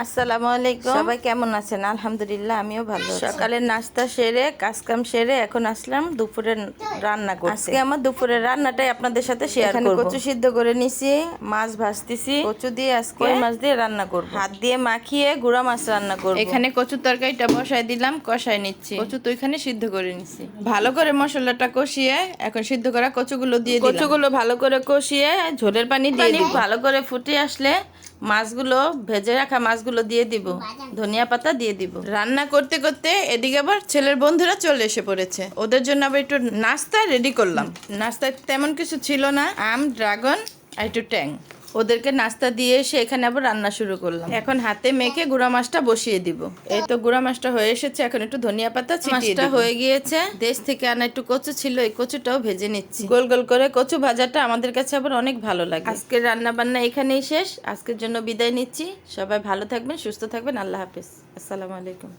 আসসালামু আলাইকুম, সবাই কেমন আছেন? আলহামদুলিল্লাহ, আমিও ভালো আছি। সকালের নাস্তা সেরে কাজকাম সেরে এখন আসলাম দুপুরের রান্না করতে। আজকে আমার দুপুরের রান্নাটাই আপনাদের সাথে শেয়ার করব। কচু সিদ্ধ করে নিছি, মাছ ভাজতেছি, কচু দিয়ে আজকে কই মাছ দিয়ে রান্না করব। হাত দিয়ে মাখিয়ে গুঁড়া মাছ রান্না করব। এখানে কচুর তরকারিটা বসাই দিলাম, কষাই নিচ্ছি। কচু তো এখানে সিদ্ধ করে নিছি। ভালো করে মশলাটা কষিয়ে এখন সিদ্ধ করা কচুগুলো দিয়ে দিলাম। কচুগুলো ভালো করে কষিয়ে ঝোলের পানি দিয়ে দিব। ভালো করে ফুটে আসলে মাছগুলো, ভেজে রাখা মাছগুলো দিয়ে দিব, ধনিয়া পাতা দিয়ে দিব। রান্না করতে করতে এদিকে আবার ছেলের বন্ধুরা চলে এসে পড়েছে। ওদের জন্য আবার একটু নাস্তা রেডি করলাম। নাস্তায় তেমন কিছু ছিল না, আম, ড্রাগন আর একটু ট্যাং। ওদেরকে নাস্তা দিয়ে এসে এখানে আবার রান্না শুরু করলাম। এখন হাতে মেখে গুঁড়া মাছটা বসিয়ে দিব। এই তো গুঁড়া মাছটা হয়ে এসেছে, এখন একটু ধনিয়া পাতা ছিটিয়ে দিব। হয়ে গিয়েছে, দেশ থেকে আনা একটু কচু ছিল, এই কচুটাও ভেজে নিচ্ছি। গোল গোল করে কচু ভাজাটা আমাদের কাছে আবার অনেক ভালো লাগে। আজকের রান্না বান্না এখানেই শেষ। আজকের জন্য বিদায় নিচ্ছি। সবাই ভালো থাকবেন, সুস্থ থাকবেন। আল্লাহ হাফেজ। আসসালামু আলাইকুম।